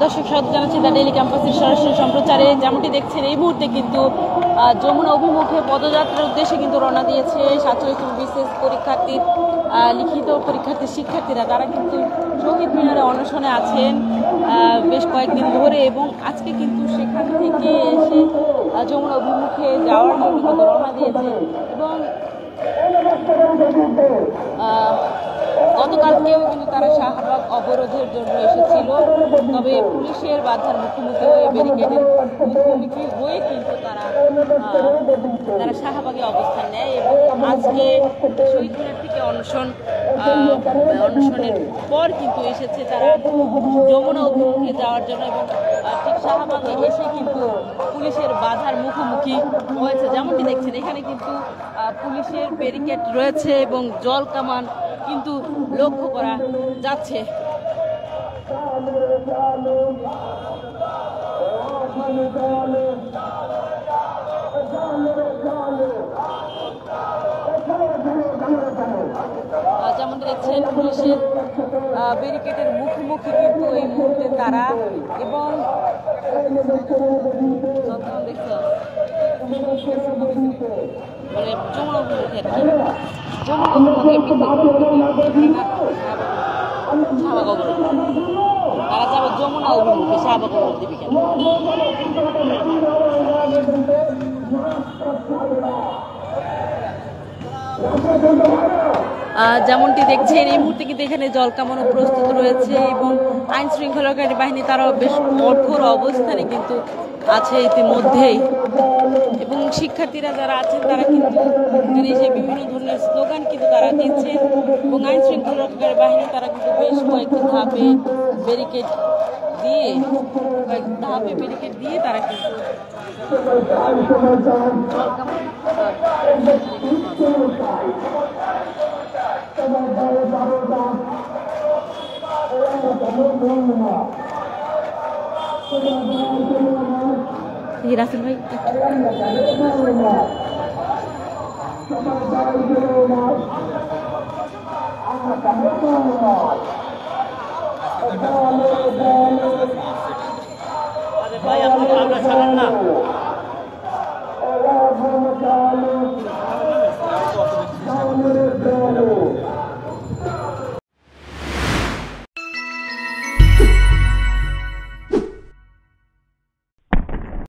দর্শক স্বাগত জানাচ্ছি দ্য ডেইলি ক্যাম্পাসের সরাসরি সম্প্রচারে। যেমনটি দেখছেন এই মুহূর্তে কিন্তু যমুনা অভিমুখে পদযাত্রার উদ্দেশ্যে কিন্তু রওনা দিয়েছে 47 বিশেষ পরীক্ষার্থীর লিখিত পরীক্ষার্থীর শিক্ষার্থীরা। তারা কিন্তু শহীদ মিনারে অনশনে আছেন বেশ কয়েকদিন ধরে, এবং আজকে কিন্তু সেখান থেকে এসে যমুনা অভিমুখে যাওয়ার জন্য কিন্তু রওনা দিয়েছে। এবং গতকালকেও কিন্তু তারা শাহবাগ অবরোধের জন্য এসেছিল, তবে পুলিশের বাধার মুখোমুখি হয়ে ব্যারিকেডের মুখোমুখি হয়ে কিন্তু তারা শাহবাগে অবস্থান নেয়। এবং আজকে শহীদ মিনার থেকে অনশনের পর কিন্তু এসেছে তারা যমুনা অভিমুখে যাওয়ার জন্য, এবং ঠিক শাহবাগে এসে কিন্তু পুলিশের বাধার মুখোমুখি হয়েছে। যেমনটি দেখছেন এখানে কিন্তু পুলিশের ব্যারিকেড রয়েছে এবং জল কামান কিন্তু লক্ষ্য করা যাচ্ছে। যেমনটি দেখছেন পুলিশের ব্যারিকেডের মুখোমুখি কিন্তু এই মুহূর্তে তারা, এবং মানে যমুনা অভিমুখে আর কি শাহবাগ অবরোধ, তারা যাবে যমুনা অভিমুখে শাহবাগ অবরোধ দিবি কেন? যেমনটি দেখছেন এই মুহূর্তে কিন্তু এখানে জল কামানো প্রস্তুত রয়েছে, এবং আইন শৃঙ্খলাকারী বাহিনী তারাও বেশ কঠোর অবস্থানে কিন্তু আছে ইতিমধ্যেই। এবং শিক্ষার্থীরা যারা আছেন তারা কিন্তু এসে বিভিন্ন ধরনের স্লোগান কিন্তু তারা দিচ্ছেন, এবং আইন শৃঙ্খলাকারী বাহিনী তারা কিন্তু বেশ কয়েকটি ধাপে ব্যারিকেড দিয়ে তারা কিন্তু রাসেল ভাই ভাই আপনি আমরা ছাড়েন না।